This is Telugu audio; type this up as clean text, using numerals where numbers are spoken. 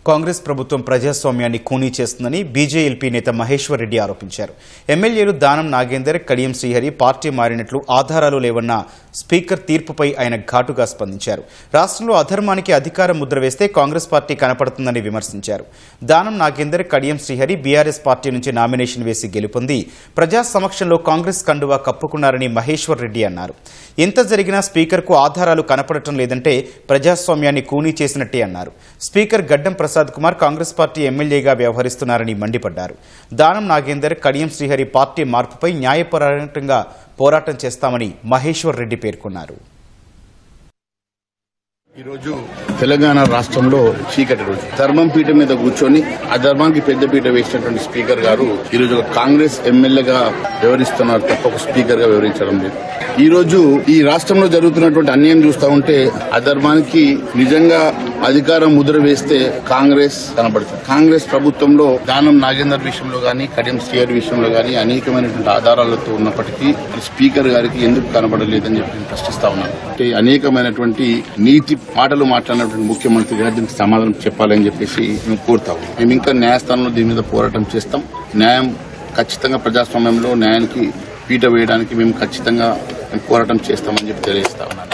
కాంగ్రెస్ ప్రభుత్వం ప్రజాస్వామ్యాన్ని ఖూనీ చేస్తుందని బీజేఎల్పీ నేత మహేశ్వర్ రెడ్డి ఆరోపించారు. ఎమ్మెల్యేలు దానం నాగేందర్, కడియం శ్రీహరి పార్టీ మారినట్లు ఆధారాలు లేవన్న స్పీకర్ తీర్పుపై ఆయన ఘాటుగా స్పందించారు. రాష్ట్రంలో అధర్మానికి అధికార ముద్ర వేస్తే కాంగ్రెస్ పార్టీ కనపడుతుందని విమర్శించారు. దానం నాగేందర్, కడియం శ్రీహరి బీఆర్ఎస్ పార్టీ నుంచి నామినేషన్ వేసి గెలుపొంది ప్రజా సమక్షంలో కాంగ్రెస్ కండువా కప్పుకున్నారని మహేశ్వర్ రెడ్డి అన్నారు. ఎంత జరిగినా స్పీకర్కు ఆధారాలు కనపడటం లేదంటే ప్రజాస్వామ్యాన్ని ఖూనీ చేసినట్టే అన్నారు. స్పీకర్ గడ్డం ప్రసాద్ కుమార్ కాంగ్రెస్ పార్టీ ఎమ్మెల్యేగా వ్యవహరిస్తున్నారని మండిపడ్డారు. దానం నాగేందర్, కడియం శ్రీహరి పార్టీ మార్పుపై న్యాయపరంగా పోరాటం చేస్తామని మహేశ్వర్ రెడ్డి పేర్కొన్నారు. ఈరోజు తెలంగాణ రాష్ట్రంలో చీకటి రోజు. ధర్మం పీఠ మీద కూర్చొని ఆ ధర్మానికి పెద్ద పీట వేసినటువంటి స్పీకర్ గారు ఈరోజు ఒక కాంగ్రెస్ ఎమ్మెల్యేగా వ్యవహరిస్తున్నారు తప్ప ఒక స్పీకర్ గా వ్యవహరించడం లేదు. ఈ రోజు ఈ రాష్ట్రంలో జరుగుతున్నటువంటి అన్యాయం చూస్తా ఉంటే ఆ ధర్మానికి నిజంగా అధికారం ముద్ర వేస్తే కాంగ్రెస్ కనబడుతుంది. కాంగ్రెస్ ప్రభుత్వంలో దానం నాగేందర్ విషయంలో గానీ, కడియం శ్రీహరి విషయంలో గానీ అనేకమైనటువంటి ఆధారాలతో ఉన్నప్పటికీ స్పీకర్ గారికి ఎందుకు కనబడలేదని చెప్పి నేను ప్రశ్నిస్తా ఉన్నాను. అంటే అనేకమైనటువంటి నీతి మాటలు మాట్లాడినటువంటి ముఖ్యమంత్రి గారు దీనికి సమాధానం చెప్పాలని చెప్పేసి మేము కోరుతాము. మేము ఇంకా న్యాయస్థానంలో దీని మీద పోరాటం చేస్తాం. న్యాయం ఖచ్చితంగా ప్రజాస్వామ్యంలో న్యాయానికి పీట వేయడానికి మేము ఖచ్చితంగా పోరాటం చేస్తామని చెప్పి తెలియజేస్తా ఉన్నాను.